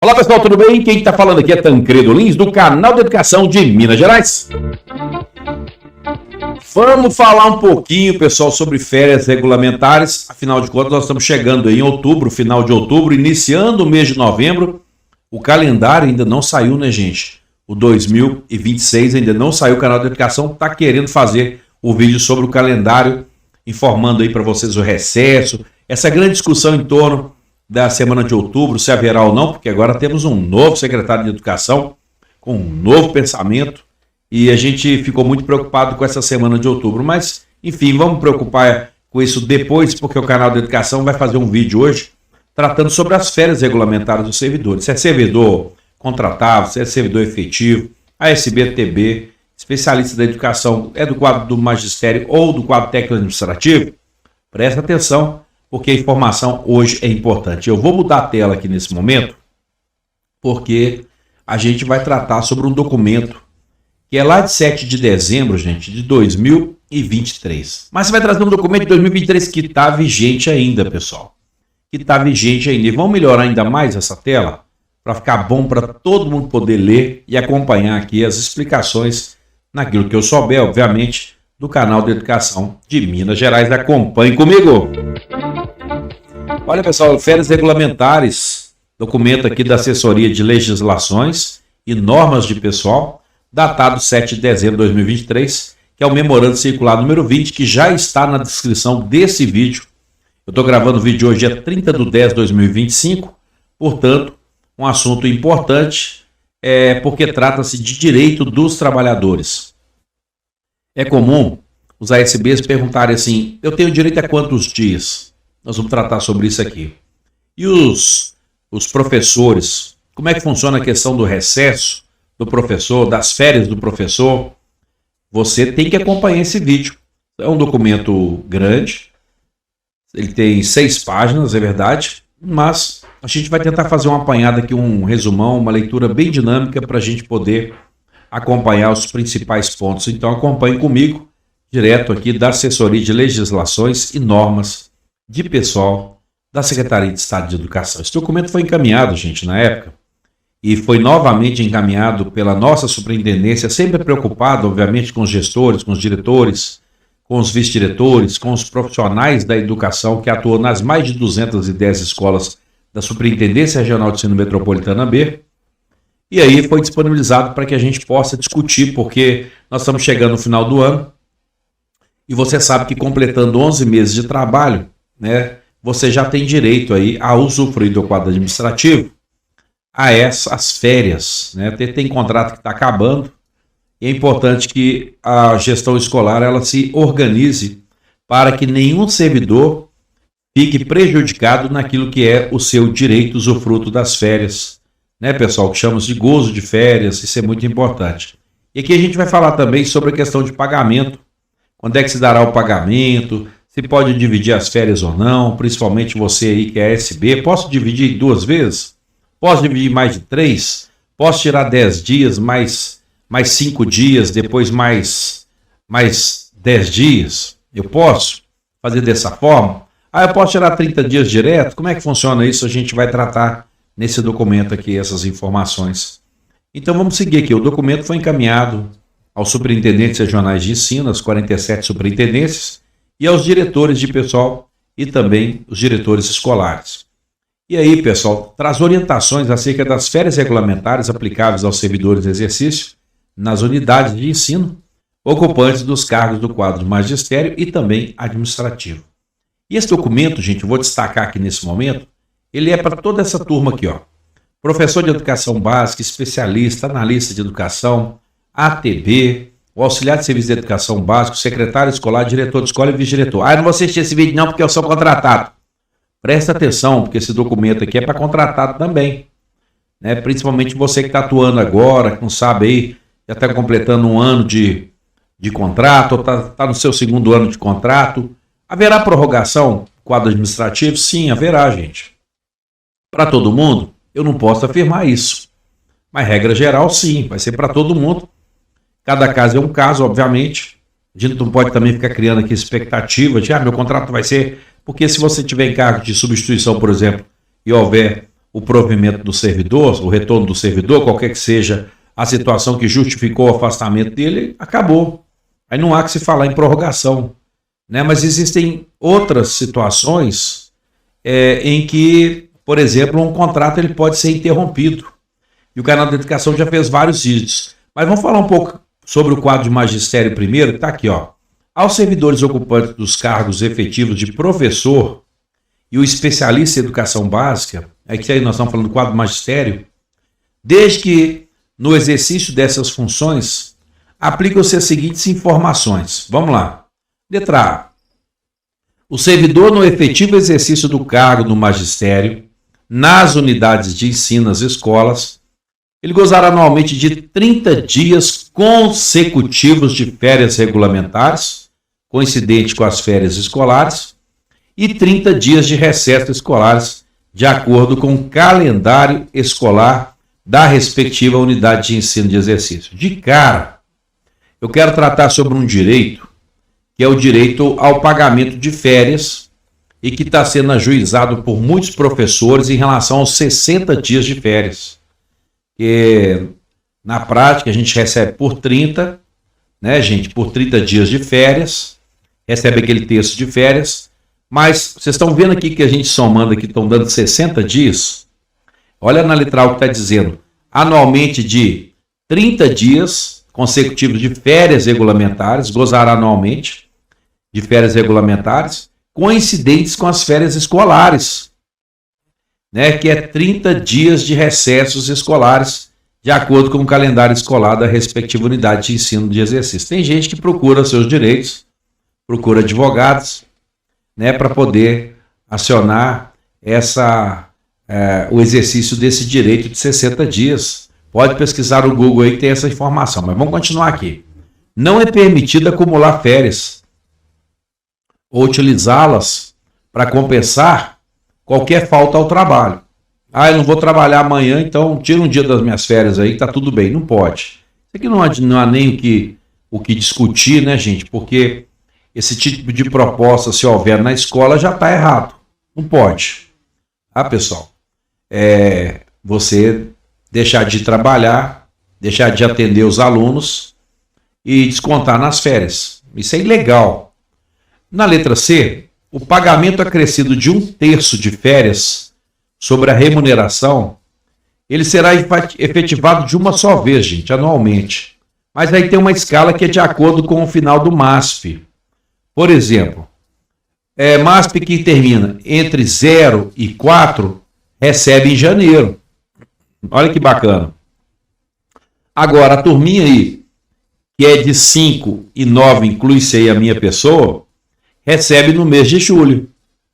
Olá pessoal, tudo bem? Quem está falando aqui é Tancredo Lins, do canal de Educação de Minas Gerais. Vamos falar um pouquinho, pessoal, sobre férias regulamentares. Afinal de contas, nós estamos chegando em outubro, final de outubro, iniciando o mês de novembro. O calendário ainda não saiu, né, gente? O 2026 ainda não saiu. O canal de Educação está querendo fazer o vídeo sobre o calendário, informando aí para vocês o recesso, essa grande discussão em torno da semana de outubro, se haverá ou não, porque agora temos um novo secretário de Educação, com um novo pensamento, e a gente ficou muito preocupado com essa semana de outubro. Mas, enfim, vamos preocupar com isso depois, porque o canal de Educação vai fazer um vídeo hoje tratando sobre as férias regulamentares dos servidores. Se é servidor contratado, se é servidor efetivo, ASB, TB, especialista da educação, é do quadro do magistério ou do quadro técnico administrativo, presta atenção, porque a informação hoje é importante. Eu vou mudar a tela aqui nesse momento, porque a gente vai tratar sobre um documento que é lá de 7 de dezembro, gente, de 2023. Mas você vai trazer um documento de 2023 que está vigente ainda, pessoal. Que está vigente ainda. E vamos melhorar ainda mais essa tela, para ficar bom para todo mundo poder ler e acompanhar aqui as explicações naquilo que eu souber, obviamente, do canal de Educação de Minas Gerais. Acompanhe comigo! Olha, pessoal, férias regulamentares, documento aqui da Assessoria de Legislações e Normas de Pessoal, datado 7 de dezembro de 2023, que é o memorando circular número 20, que já está na descrição desse vídeo. Eu estou gravando o vídeo hoje, dia 30 de 10 de 2025, portanto, um assunto importante, porque trata-se de direito dos trabalhadores. É comum os ASBs perguntarem assim, eu tenho direito a quantos dias? Nós vamos tratar sobre isso aqui. E os professores, como é que funciona a questão do recesso do professor, das férias do professor? Você tem que acompanhar esse vídeo. É um documento grande, ele tem 6 páginas, é verdade, mas a gente vai tentar fazer uma apanhada aqui, um resumão, uma leitura bem dinâmica para a gente poder acompanhar os principais pontos. Então acompanhe comigo, direto aqui da Assessoria de Legislações e Normas de Pessoal da Secretaria de Estado de Educação. Esse documento foi encaminhado, gente, na época, e foi novamente encaminhado pela nossa superintendência, sempre preocupado, obviamente, com os gestores, com os diretores, com os vice-diretores, com os profissionais da educação que atuam nas mais de 210 escolas da Superintendência Regional de Ensino Metropolitana B. E aí foi disponibilizado para que a gente possa discutir, porque nós estamos chegando no final do ano, e você sabe que completando 11 meses de trabalho, né, você já tem direito aí a usufruir do quadro administrativo a essas férias, né? Tem contrato que está acabando, e é importante que a gestão escolar ela se organize para que nenhum servidor fique prejudicado naquilo que é o seu direito usufruto das férias, né, pessoal, que chamamos de gozo de férias. Isso é muito importante. E aqui a gente vai falar também sobre a questão de pagamento, quando é que se dará o pagamento, se pode dividir as férias ou não, principalmente você aí que é SB. Posso dividir 2 vezes? Posso dividir mais de 3? Posso tirar 10 dias, mais 5 dias, depois mais 10 dias? Eu posso fazer dessa forma? Eu posso tirar 30 dias direto? Como é que funciona isso? A gente vai tratar nesse documento aqui, essas informações. Então vamos seguir aqui. O documento foi encaminhado aos superintendentes regionais de ensino, às 47 superintendências, e aos diretores de pessoal e também os diretores escolares. E aí, pessoal, traz orientações acerca das férias regulamentares aplicáveis aos servidores de exercício nas unidades de ensino, ocupantes dos cargos do quadro magistério e também administrativo. E esse documento, gente, eu vou destacar aqui nesse momento, ele é para toda essa turma aqui, ó. Professor de educação básica, especialista, analista de educação, ATB, o auxiliar de serviço de educação básico, secretário escolar, diretor de escola e vice-diretor. Eu não vou assistir esse vídeo não, porque eu sou contratado. Presta atenção, porque esse documento aqui é para contratado também, né? Principalmente você que está atuando agora, que não sabe aí, já está completando um ano de contrato, ou está no seu 2º ano de contrato. Haverá prorrogação do quadro administrativo? Sim, haverá, gente. Para todo mundo, eu não posso afirmar isso. Mas regra geral, sim, vai ser para todo mundo. Cada caso é um caso, obviamente. A gente não pode também ficar criando aqui expectativa de, meu contrato vai ser... Porque se você tiver em cargo de substituição, por exemplo, e houver o provimento do servidor, o retorno do servidor, qualquer que seja a situação que justificou o afastamento dele, acabou. Aí não há que se falar em prorrogação, né? Mas existem outras situações em que, por exemplo, um contrato ele pode ser interrompido. E o canal da Educação já fez vários vídeos. Mas vamos falar um pouco sobre o quadro de magistério primeiro, que está aqui, ó. Aos servidores ocupantes dos cargos efetivos de professor e o especialista em educação básica, que aí nós estamos falando do quadro do magistério, desde que no exercício dessas funções aplicam-se as seguintes informações. Vamos lá. Letra A. O servidor no efetivo exercício do cargo no magistério, nas unidades de ensino nas escolas, ele gozará anualmente de 30 dias consecutivos de férias regulamentares, coincidente com as férias escolares, e 30 dias de recesso escolares, de acordo com o calendário escolar da respectiva unidade de ensino de exercício. De cara, eu quero tratar sobre um direito, que é o direito ao pagamento de férias, e que está sendo ajuizado por muitos professores em relação aos 60 dias de férias. Que na prática a gente recebe por 30, né, gente, por 30 dias de férias, recebe aquele terço de férias, mas vocês estão vendo aqui que a gente somando aqui, estão dando 60 dias, olha na letra A o que está dizendo, anualmente de 30 dias consecutivos de férias regulamentares, gozará anualmente de férias regulamentares, coincidentes com as férias escolares, né, que é 30 dias de recessos escolares, de acordo com o calendário escolar da respectiva unidade de ensino de exercício. Tem gente que procura seus direitos, procura advogados, né, para poder acionar o exercício desse direito de 60 dias. Pode pesquisar no Google aí que tem essa informação, mas vamos continuar aqui. Não é permitido acumular férias ou utilizá-las para compensar qualquer falta ao trabalho. Eu não vou trabalhar amanhã, então tira um dia das minhas férias aí, que tá tudo bem. Não pode. Isso aqui não há nem o que discutir, né, gente? Porque esse tipo de proposta, se houver na escola, já está errado. Não pode. Pessoal? Você deixar de trabalhar, deixar de atender os alunos e descontar nas férias. Isso é ilegal. Na letra C, o pagamento acrescido de 1/3 de férias sobre a remuneração, ele será efetivado de uma só vez, gente, anualmente. Mas aí tem uma escala que é de acordo com o final do MASP. Por exemplo, MASP que termina entre 0 e 4, recebe em janeiro. Olha que bacana. Agora, a turminha aí, que é de 5 e 9, inclui-se aí a minha pessoa, recebe no mês de julho.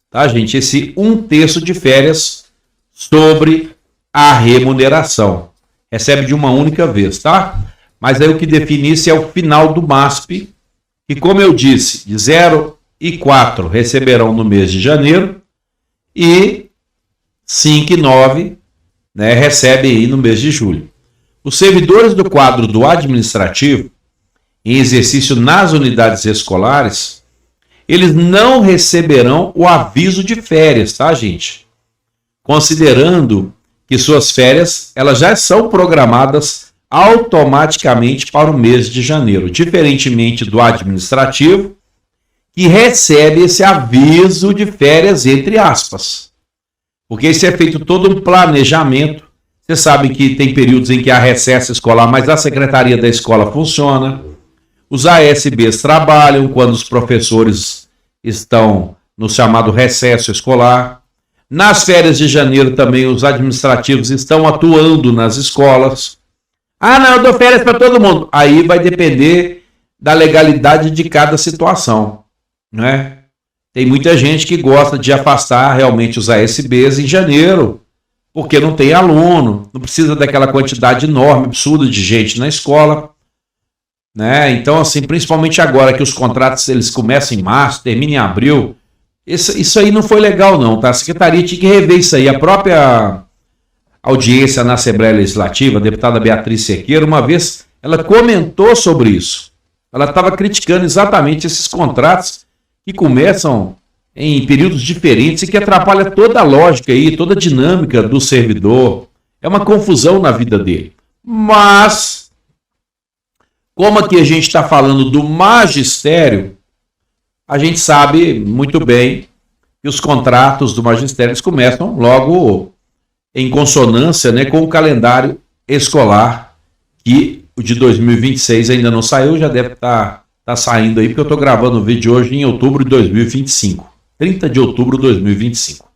Tá, gente? Esse 1/3 de férias sobre a remuneração. Recebe de uma única vez, tá? Mas aí o que define isso é o final do MASP, que, como eu disse, de 0 e 4 receberão no mês de janeiro e 5 e 9, né, recebem aí no mês de julho. Os servidores do quadro do administrativo, em exercício nas unidades escolares, eles não receberão o aviso de férias, tá, gente? Considerando que suas férias elas já são programadas automaticamente para o mês de janeiro, diferentemente do administrativo, que recebe esse aviso de férias entre aspas. Porque isso é feito todo um planejamento. Vocês sabem que tem períodos em que há recesso escolar, mas a secretaria da escola funciona. Os ASBs trabalham quando os professores estão no chamado recesso escolar. Nas férias de janeiro também os administrativos estão atuando nas escolas. Não, eu dou férias para todo mundo. Aí vai depender da legalidade de cada situação, né? Tem muita gente que gosta de afastar realmente os ASBs em janeiro, porque não tem aluno, não precisa daquela quantidade enorme, absurda de gente na escola, né? Então, assim, principalmente agora que os contratos eles começam em março, terminam em abril, isso aí não foi legal não, tá? A secretaria tinha que rever isso aí. A própria audiência na Assembleia Legislativa, a deputada Beatriz Cerqueira, uma vez, ela comentou sobre isso. Ela estava criticando exatamente esses contratos que começam em períodos diferentes e que atrapalha toda a lógica aí, toda a dinâmica do servidor. É uma confusão na vida dele. Mas, como aqui a gente está falando do magistério, a gente sabe muito bem que os contratos do magistério começam logo em consonância, né, com o calendário escolar, que o de 2026 ainda não saiu, já deve estar saindo aí, porque eu estou gravando o vídeo hoje em outubro de 2025. 30 de outubro de 2025.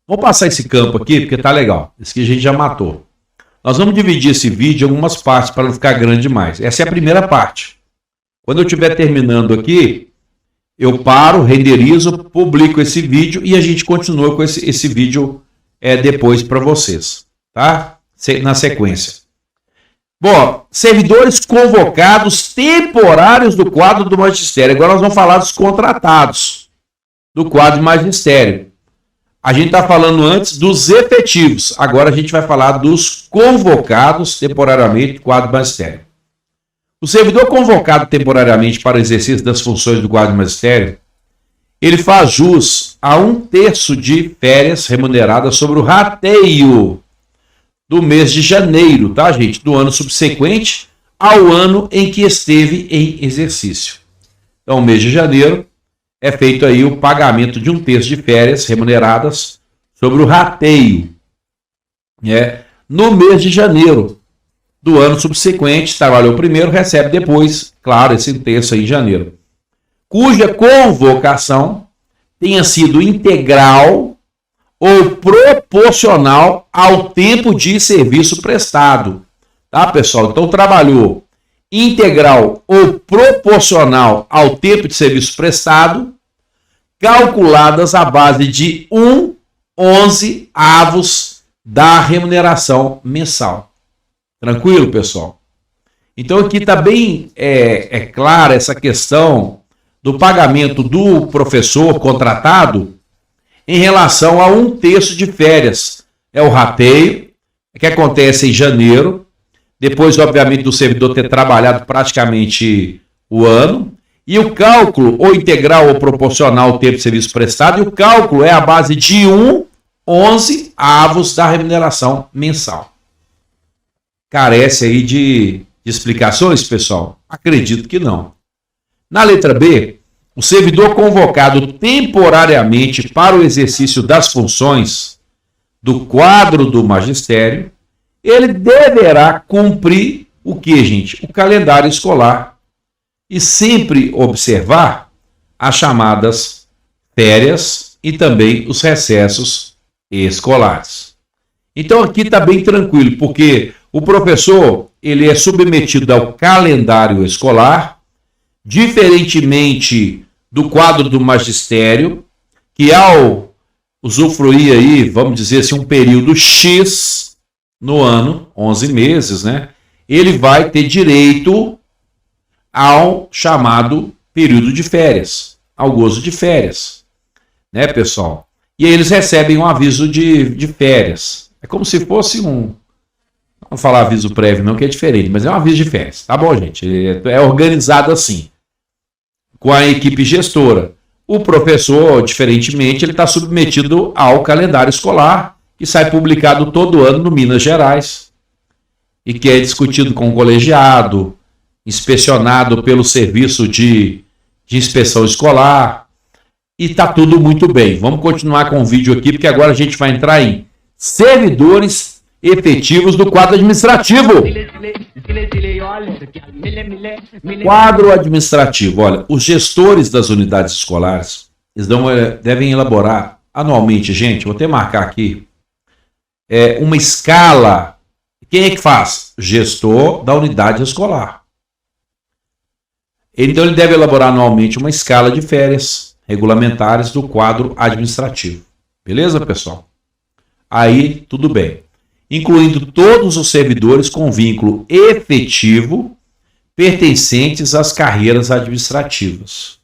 Vamos passar esse campo aqui, porque tá legal. Esse que a gente já matou. Nós vamos dividir esse vídeo em algumas partes, para não ficar grande demais. Essa é a primeira parte. Quando eu estiver terminando aqui, eu paro, renderizo, publico esse vídeo e a gente continua com esse vídeo depois para vocês, tá? Na sequência. Bom, servidores convocados temporários do quadro do magistério. Agora nós vamos falar dos contratados do quadro de magistério. A gente está falando antes dos efetivos. Agora a gente vai falar dos convocados temporariamente do quadro de magistério. O servidor convocado temporariamente para o exercício das funções do quadro de magistério, ele faz jus a 1/3 de férias remuneradas sobre o rateio do mês de janeiro, tá, gente? Do ano subsequente ao ano em que esteve em exercício. Então, o mês de janeiro é feito aí o pagamento de 1/3 de férias remuneradas sobre o rateio. No mês de janeiro do ano subsequente, trabalhou primeiro, recebe depois, claro, esse 1/3 aí em janeiro. Cuja convocação tenha sido integral ou proporcional ao tempo de serviço prestado. Tá, pessoal? Então, trabalhou integral ou proporcional ao tempo de serviço prestado, calculadas à base de 1/11 avos da remuneração mensal. Tranquilo, pessoal? Então, aqui está bem clara essa questão do pagamento do professor contratado em relação a 1/3 de férias. É o rateio, que acontece em janeiro, depois, obviamente, do servidor ter trabalhado praticamente o ano, e o cálculo, ou integral ou proporcional ao tempo de serviço prestado, e o cálculo é a base de 1/11 avos da remuneração mensal. Carece aí de explicações, pessoal? Acredito que não. Na letra B, o servidor convocado temporariamente para o exercício das funções do quadro do magistério, ele deverá cumprir o que, gente? O calendário escolar e sempre observar as chamadas férias e também os recessos escolares. Então aqui está bem tranquilo, porque o professor ele é submetido ao calendário escolar, diferentemente do quadro do magistério, que ao usufruir aí, vamos dizer assim, um período X no ano, 11 meses, né? Ele vai ter direito ao chamado período de férias, ao gozo de férias, né, pessoal? E aí eles recebem um aviso de férias. É como se fosse um... Não vou falar aviso prévio não, que é diferente, mas é um aviso de férias. Tá bom, gente? É organizado assim, com a equipe gestora. O professor, diferentemente, ele está submetido ao calendário escolar, que sai publicado todo ano no Minas Gerais, e que é discutido com o colegiado, inspecionado pelo serviço de inspeção escolar, e está tudo muito bem. Vamos continuar com o vídeo aqui, porque agora a gente vai entrar em servidores efetivos do quadro administrativo. Quadro administrativo. Olha, os gestores das unidades escolares eles devem elaborar anualmente, gente, vou até marcar aqui, uma escala. Quem é que faz? Gestor da unidade escolar. Então ele deve elaborar anualmente uma escala de férias regulamentares do quadro administrativo. Beleza, pessoal? Aí, tudo bem. Incluindo todos os servidores com vínculo efetivo pertencentes às carreiras administrativas.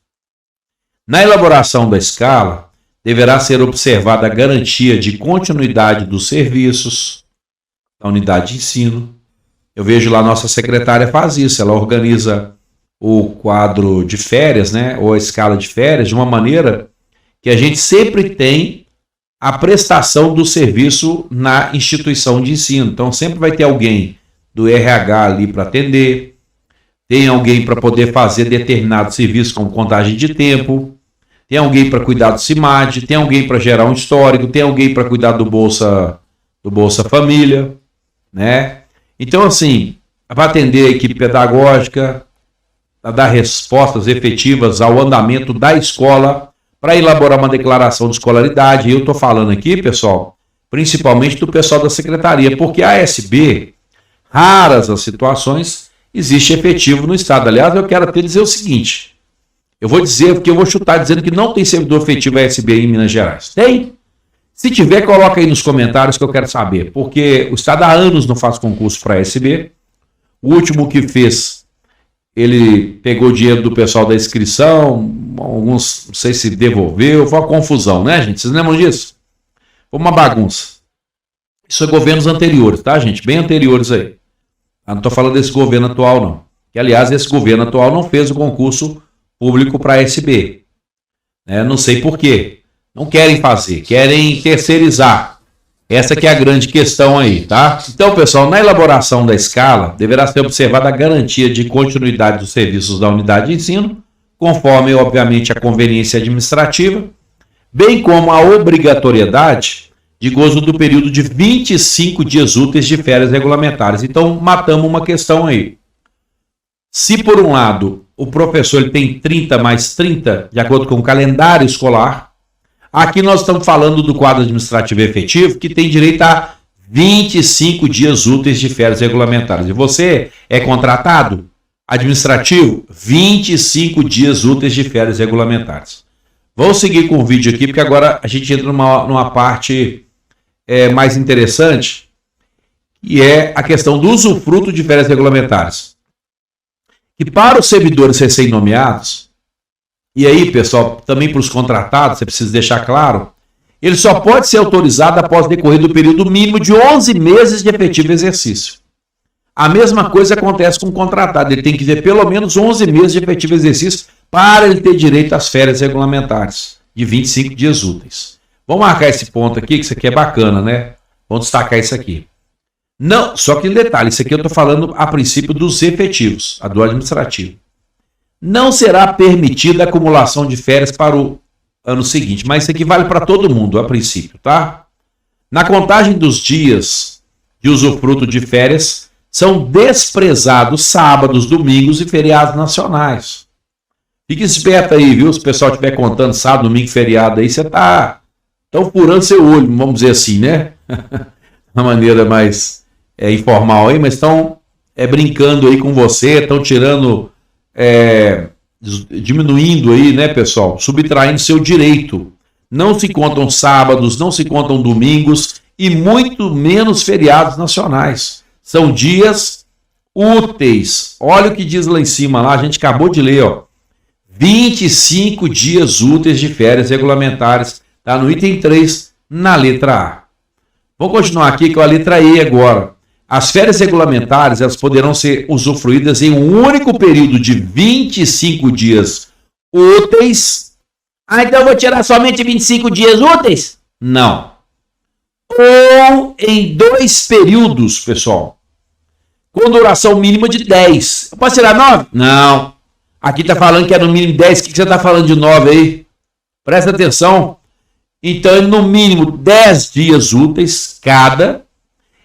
Na elaboração da escala, deverá ser observada a garantia de continuidade dos serviços da unidade de ensino. Eu vejo lá a nossa secretária faz isso, ela organiza o quadro de férias, né, ou a escala de férias, de uma maneira que a gente sempre tem a prestação do serviço na instituição de ensino. Então sempre vai ter alguém do RH ali para atender, tem alguém para poder fazer determinado serviço com contagem de tempo, tem alguém para cuidar do CIMAD, tem alguém para gerar um histórico, tem alguém para cuidar do Bolsa Família, né? Então, assim, para atender a equipe pedagógica, para dar respostas efetivas ao andamento da escola, para elaborar uma declaração de escolaridade. Eu estou falando aqui, pessoal, principalmente do pessoal da secretaria, porque a ASB, raras as situações, existe efetivo no Estado. Aliás, eu quero até dizer o seguinte, eu vou dizer, porque eu vou chutar dizendo que não tem servidor efetivo ASB em Minas Gerais. Tem? Se tiver, coloca aí nos comentários que eu quero saber, porque o Estado há anos não faz concurso para ASB. O último que fez, ele pegou dinheiro do pessoal da inscrição, alguns, não sei se devolveu, foi uma confusão, né, gente? Vocês lembram disso? Foi uma bagunça. Isso é governos anteriores, tá, gente? Bem anteriores aí. Eu não estou falando desse governo atual, não. Que, aliás, esse governo atual não fez o concurso público para a ASB. Não sei por quê. Não querem fazer, querem terceirizar. Essa que é a grande questão aí, tá? Então, pessoal, na elaboração da escala, deverá ser observada a garantia de continuidade dos serviços da unidade de ensino, conforme, obviamente, a conveniência administrativa, bem como a obrigatoriedade de gozo do período de 25 dias úteis de férias regulamentares. Então, matamos uma questão aí. Se, por um lado, o professor ele tem 30 mais 30, de acordo com o calendário escolar, aqui nós estamos falando do quadro administrativo efetivo, que tem direito a 25 dias úteis de férias regulamentares. E você é contratado administrativo, 25 dias úteis de férias regulamentares. Vamos seguir com o vídeo aqui, porque agora a gente entra numa parte mais interessante, e é a questão do usufruto de férias regulamentares. Que para os servidores recém-nomeados, e aí, pessoal, também para os contratados, você precisa deixar claro, ele só pode ser autorizado após decorrer do período mínimo de 11 meses de efetivo exercício. A mesma coisa acontece com o contratado, ele tem que ter pelo menos 11 meses de efetivo exercício para ele ter direito às férias regulamentares, de 25 dias úteis. Vamos marcar esse ponto aqui, que isso aqui é bacana, né? Vamos destacar isso aqui. Não, só que detalhe, isso aqui eu estou falando a princípio dos efetivos, a do administrativo. Não será permitida a acumulação de férias para o ano seguinte, mas isso aqui vale para todo mundo, a princípio, tá? Na contagem dos dias de usufruto de férias, são desprezados sábados, domingos e feriados nacionais. Fique esperto aí, viu? Se o pessoal estiver contando sábado, domingo, feriado aí, você tá furando seu olho, vamos dizer assim, né? De uma maneira mais informal aí, mas estão brincando aí com você, estão tirando, diminuindo aí, né, pessoal? Subtraindo seu direito. Não se contam sábados, não se contam domingos e muito menos feriados nacionais. São dias úteis. Olha o que diz lá em cima, lá, a gente acabou de ler, ó. 25 dias úteis de férias regulamentares. Está no item 3, na letra A. Vou continuar aqui com a letra E agora. As férias regulamentares elas poderão ser usufruídas em um único período de 25 dias úteis. Então eu vou tirar somente 25 dias úteis? Não. Ou em 2 períodos, pessoal. Com duração mínima de 10. Eu posso tirar 9? Não. Aqui está falando que é no mínimo 10. O que você está falando de 9 aí? Presta atenção. Então, no mínimo 10 dias úteis cada.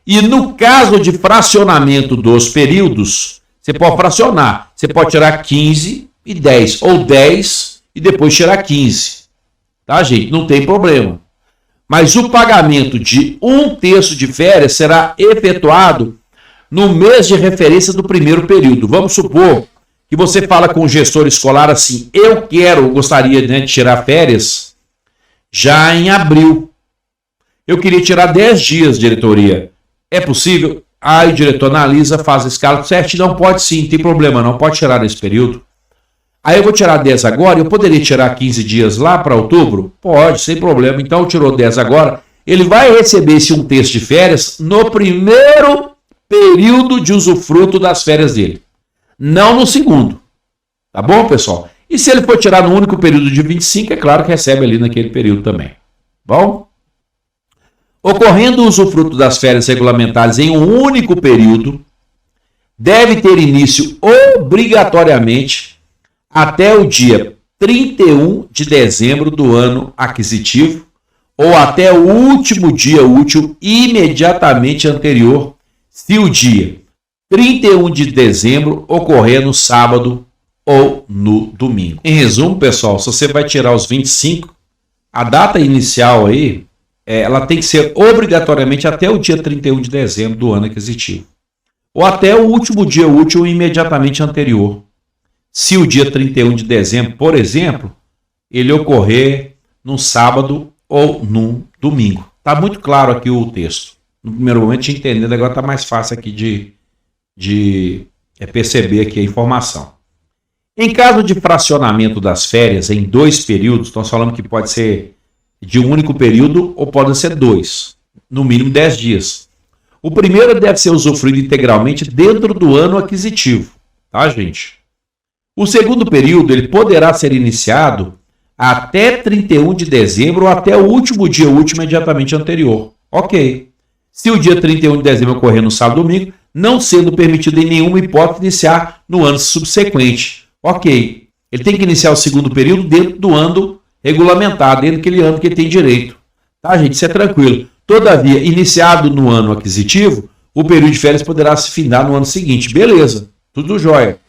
E no caso de fracionamento dos períodos, você pode fracionar. Você pode tirar 15 e 10. Ou 10 e depois tirar 15. Tá, gente? Não tem problema. Mas o pagamento de 1/3 de férias será efetuado no mês de referência do primeiro período. Vamos supor que você fala com o gestor escolar assim, eu gostaria, né, de tirar férias já em abril. Eu queria tirar 10 dias, diretoria. É possível? Aí o diretor analisa, faz a escala certo, não pode sim, não tem problema, não pode tirar nesse período. Aí eu vou tirar 10 agora, eu poderia tirar 15 dias lá para outubro? Pode, sem problema. Então tirou 10 agora, ele vai receber esse 1/3 de férias no primeiro período de usufruto das férias dele. Não no segundo. Tá bom, pessoal? E se ele for tirar no único período de 25, é claro que recebe ali naquele período também. Bom? Ocorrendo o usufruto das férias regulamentares em um único período, deve ter início obrigatoriamente até o dia 31 de dezembro do ano aquisitivo ou até o último dia útil imediatamente anterior, se o dia 31 de dezembro ocorrer no sábado ou no domingo. Em resumo, pessoal, se você vai tirar os 25, a data inicial aí, ela tem que ser obrigatoriamente até o dia 31 de dezembro do ano aquisitivo. Ou até o último dia útil imediatamente anterior. Se o dia 31 de dezembro, por exemplo, ele ocorrer num sábado ou num domingo. Está muito claro aqui o texto. No primeiro momento, entendendo, agora está mais fácil aqui de perceber aqui a informação. Em caso de fracionamento das férias em 2 períodos, estamos falando que pode ser de um único período ou podem ser 2, no mínimo 10 dias. O primeiro deve ser usufruído integralmente dentro do ano aquisitivo, tá, gente? O segundo período ele poderá ser iniciado até 31 de dezembro ou até o último dia útil imediatamente anterior. Ok. Se o dia 31 de dezembro ocorrer no sábado ou domingo, não sendo permitido em nenhuma hipótese iniciar no ano subsequente. Ok. Ele tem que iniciar o segundo período dentro do ano regulamentado, dentro daquele ano que ele tem direito. Tá, gente? Isso é tranquilo. Todavia, iniciado no ano aquisitivo, o período de férias poderá se findar no ano seguinte. Beleza, tudo jóia.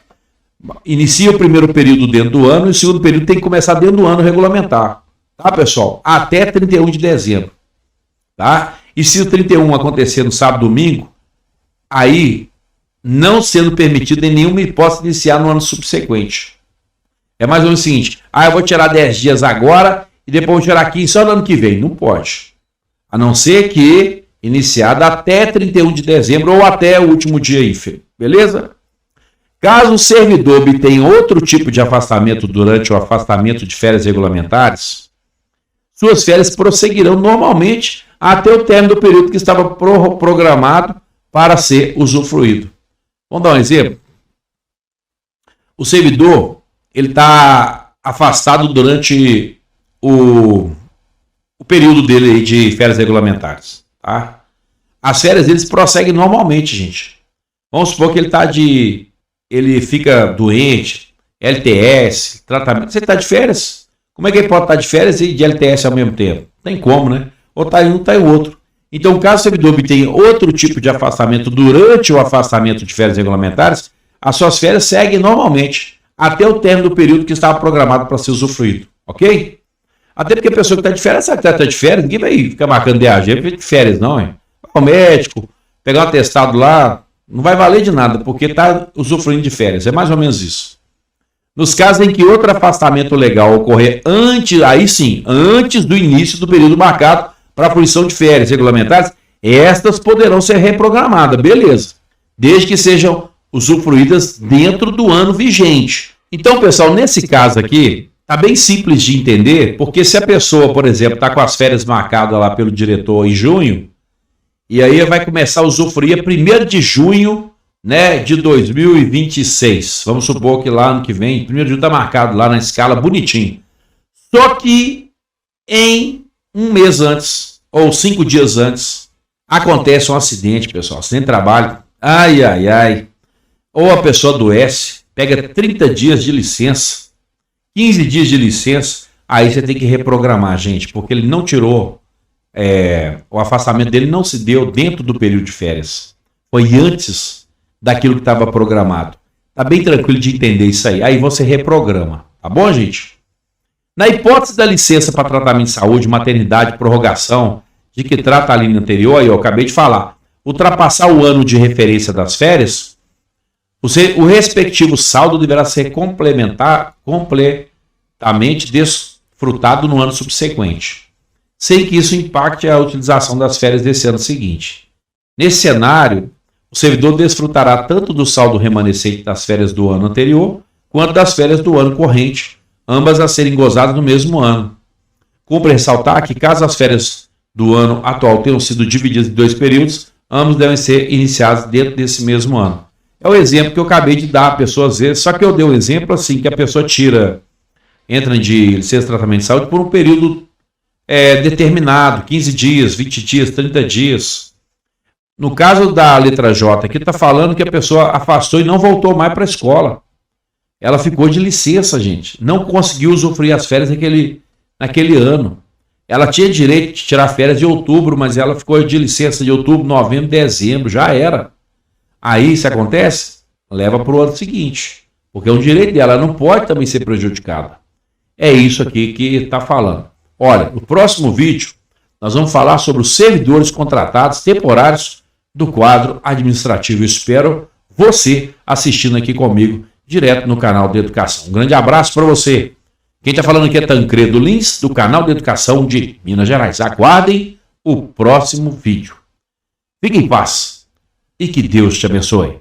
Inicia o primeiro período dentro do ano e o segundo período tem que começar dentro do ano regulamentar. Tá, pessoal? Até 31 de dezembro. Tá? E se o 31 acontecer no sábado e domingo, aí não sendo permitido em nenhuma hipótese iniciar no ano subsequente. É mais ou menos o seguinte, eu vou tirar 10 dias agora e depois vou tirar 15 só no ano que vem. Não pode. A não ser que iniciada até 31 de dezembro ou até o último dia aí, beleza? Caso o servidor obtenha outro tipo de afastamento durante o afastamento de férias regulamentares, suas férias prosseguirão normalmente até o término do período que estava programado para ser usufruído. Vamos dar um exemplo? O servidor ele está afastado durante o período dele aí de férias regulamentares. Tá? As férias deles prosseguem normalmente, gente. Vamos supor que ele fica doente, LTS, tratamento. Você está de férias? Como é que ele pode estar de férias e de LTS ao mesmo tempo? Tem como, né? Ou está em um, está em outro. Então, caso o servidor obtenha outro tipo de afastamento durante o afastamento de férias regulamentares, as suas férias seguem normalmente até o término do período que estava programado para ser usufruído. Ok? Até porque a pessoa que está de férias, sabe que está de férias, ninguém vai ficar marcando DAG de férias, não, hein? Vai ao médico, pegar um atestado lá, não vai valer de nada, porque está usufruindo de férias. É mais ou menos isso. Nos casos em que outro afastamento legal ocorrer antes do início do período marcado para a fruição de férias regulamentares, estas poderão ser reprogramadas, beleza. Desde que sejam usufruídas dentro do ano vigente. Então, pessoal, nesse caso aqui, tá bem simples de entender, porque se a pessoa, por exemplo, está com as férias marcadas lá pelo diretor em junho, e aí vai começar a usufruir a 1º de junho, né, de 2026. Vamos supor que lá ano que vem, 1º de junho está marcado lá na escala bonitinho. Só que em um mês antes, ou 5 dias antes, acontece um acidente, pessoal. Acidente de trabalho. Ai. Ou a pessoa adoece, pega 30 dias de licença, 15 dias de licença, aí você tem que reprogramar, gente, porque ele não tirou, o afastamento dele não se deu dentro do período de férias. Foi antes daquilo que estava programado. Tá bem tranquilo de entender isso aí. Aí você reprograma. Tá bom, gente? Na hipótese da licença para tratamento de saúde, maternidade, prorrogação, de que trata a linha anterior, aí eu acabei de falar, ultrapassar o ano de referência das férias, o respectivo saldo deverá ser completamente desfrutado no ano subsequente, sem que isso impacte a utilização das férias desse ano seguinte. Nesse cenário, o servidor desfrutará tanto do saldo remanescente das férias do ano anterior, quanto das férias do ano corrente, ambas a serem gozadas no mesmo ano. Cumpre ressaltar que, caso as férias do ano atual tenham sido divididas em 2 períodos, ambos devem ser iniciados dentro desse mesmo ano. É o exemplo que eu acabei de dar, a pessoa às vezes, só que eu dei um exemplo assim, que a pessoa tira entram de licença de tratamento de saúde por um período determinado, 15 dias, 20 dias, 30 dias. No caso da letra J aqui, está falando que a pessoa afastou e não voltou mais para a escola. Ela ficou de licença, gente. Não conseguiu usufruir as férias naquele ano. Ela tinha direito de tirar férias de outubro, mas ela ficou de licença de outubro, novembro, dezembro, já era. Aí, se acontece, leva para o ano seguinte, porque é um direito dela, ela não pode também ser prejudicada. É isso aqui que está falando. Olha, no próximo vídeo, nós vamos falar sobre os servidores contratados temporários do quadro administrativo. Eu espero você assistindo aqui comigo, direto no canal de Educação. Um grande abraço para você. Quem está falando aqui é Tancredo Lins, do canal de Educação de Minas Gerais. Aguardem o próximo vídeo. Fique em paz e que Deus te abençoe.